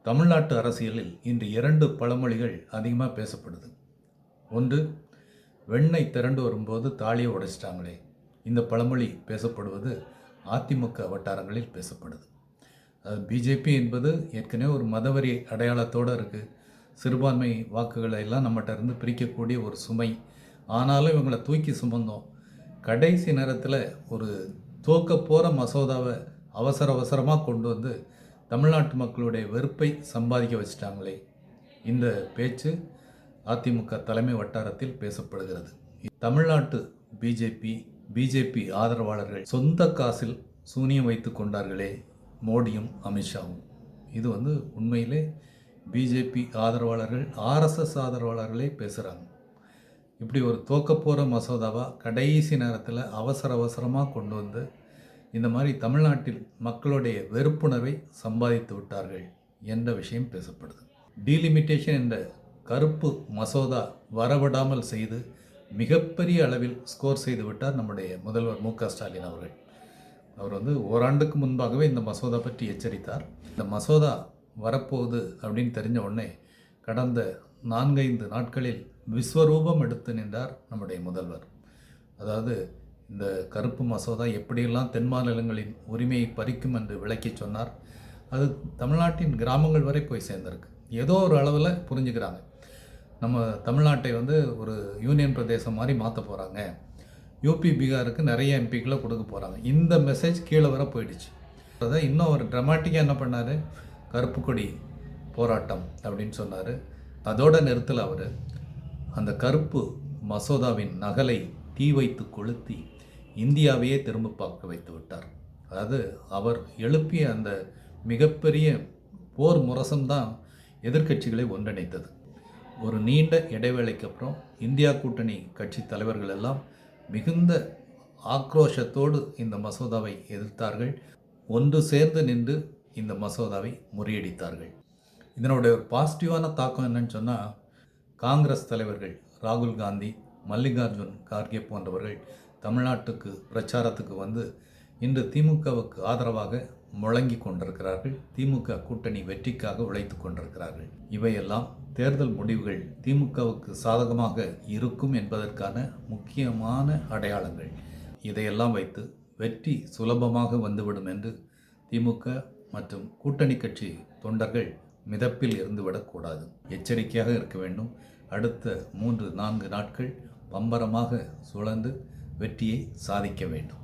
தமிழ்நாட்டு அரசியலில் இன்று 2 பழமொழிகள் அதிகமாக பேசப்படுது. ஒன்று, வெண்ணெய் திரண்டு வரும்போது தாலியை உடைச்சிட்டாங்களே. இந்த பழமொழி பேசப்படுவது அதிமுக வட்டாரங்களில் பேசப்படுது. பிஜேபி என்பது ஏற்கனவே ஒரு மதவெறி அடையாளத்தோடு இருக்குது. சிறுபான்மை வாக்குகளை எல்லாம் நம்மகிட்ட இருந்து பிரிக்கக்கூடிய ஒரு சுமை. ஆனாலும் இவங்களை தூக்கி சுமந்தோம். கடைசி நேரத்தில் ஒரு தோக்க போகிற மசோதாவை அவசரமாக கொண்டு வந்து தமிழ்நாட்டு மக்களுடைய வெறுப்பை சம்பாதிக்க வச்சிட்டாங்களே. இந்த பேச்சு அதிமுக தலைமை வட்டாரத்தில் பேசப்படுகிறது. தமிழ்நாட்டு பிஜேபி ஆதரவாளர்கள் சொந்த காசில் சூனியம் வைத்து கொண்டார்களே மோடியும் அமித்ஷாவும். இது உண்மையிலே பிஜேபி ஆதரவாளர்கள் ஆர்எஸ்எஸ் ஆதரவாளர்களே பேசுகிறாங்க. இப்படி ஒரு தோக்க போகிற மசோதாவாக கடைசி நேரத்தில் அவசரமாக கொண்டு வந்து இந்த மாதிரி தமிழ்நாட்டில் மக்களுடைய வெறுப்புணர்வை சம்பாதித்து விட்டார்கள் என்ற விஷயம் பேசப்படுது. டீலிமிட்டேஷன் என்ற கருப்பு மசோதா வரவிடாமல் செய்து மிகப்பெரிய அளவில் ஸ்கோர் செய்து விட்டார் நம்முடைய முதல்வர் மு.க. ஸ்டாலின் அவர்கள். அவர் ஓராண்டுக்கு முன்பாகவே இந்த மசோதா பற்றி எச்சரித்தார். இந்த மசோதா வரப்போகுது அப்படின்னு தெரிஞ்ச உடனே கடந்த 4-5 நாட்களில் விஸ்வரூபம் எடுத்து நின்றார் நம்முடைய முதல்வர். அதாவது இந்த கருப்பு மசோதா எப்படியெல்லாம் தென் மாநிலங்களின் உரிமையை பறிக்கும் என்று விளக்கி சொன்னார். அது தமிழ்நாட்டின் கிராமங்கள் வரை போய் சேர்ந்திருக்கு. ஏதோ ஒரு அளவில் புரிஞ்சுக்கிறாங்க. நம்ம தமிழ்நாட்டை ஒரு யூனியன் பிரதேசம் மாதிரி மாற்ற போகிறாங்க. யூபி பீகாருக்கு நிறைய எம்பிக்களை கொடுக்க போகிறாங்க. இந்த மெசேஜ் கீழே வர போயிடுச்சு. அதை இன்னும் ஒரு ட்ராமாட்டிக்காக என்ன பண்ணார், கருப்பு கொடி போராட்டம் அப்படின்னு சொன்னார். அதோடு நிறுத்தலை. அவர் அந்த கருப்பு மசோதாவின் நகலை தீ வைத்து கொளுத்தி இந்தியாவையே திரும்ப பார்க்க வைத்து விட்டார். அதாவது அவர் எழுப்பிய அந்த மிகப்பெரிய போர் முரசம்தான் எதிர்க்கட்சிகளை ஒன்றிணைத்தது. ஒரு நீண்ட இடைவேளைக்கு அப்புறம் இந்தியா கூட்டணி கட்சி தலைவர்கள் எல்லாம் மிகுந்த ஆக்ரோஷத்தோடு இந்த மசோதாவை எதிர்த்தார்கள். ஒன்று சேர்ந்து நின்று இந்த மசோதாவை முறியடித்தார்கள். இதனுடைய ஒரு பாசிட்டிவான தாக்கம் என்னன்னு சொன்னால், காங்கிரஸ் தலைவர்கள் ராகுல் காந்தி, மல்லிகார்ஜுன் கார்கே போன்றவர்கள் தமிழ்நாட்டுக்கு பிரச்சாரத்துக்கு இன்று திமுகவுக்கு ஆதரவாக முழங்கி கொண்டிருக்கிறார்கள். திமுக கூட்டணி வெற்றிக்காக உழைத்து கொண்டிருக்கிறார்கள். இவையெல்லாம் தேர்தல் முடிவுகள் திமுகவுக்கு சாதகமாக இருக்கும் என்பதற்கான முக்கியமான அடையாளங்கள். இதையெல்லாம் வைத்து வெற்றி சுலபமாக வந்துவிடும் என்று திமுக மற்றும் கூட்டணி கட்சி தொண்டர்கள் மிதப்பில் இருந்துவிடக்கூடாது. எச்சரிக்கையாக இருக்க வேண்டும். அடுத்த 3-4 நாட்கள் பம்பரமாக சுழன்று வெற்றியை சாதிக்க வேண்டும்.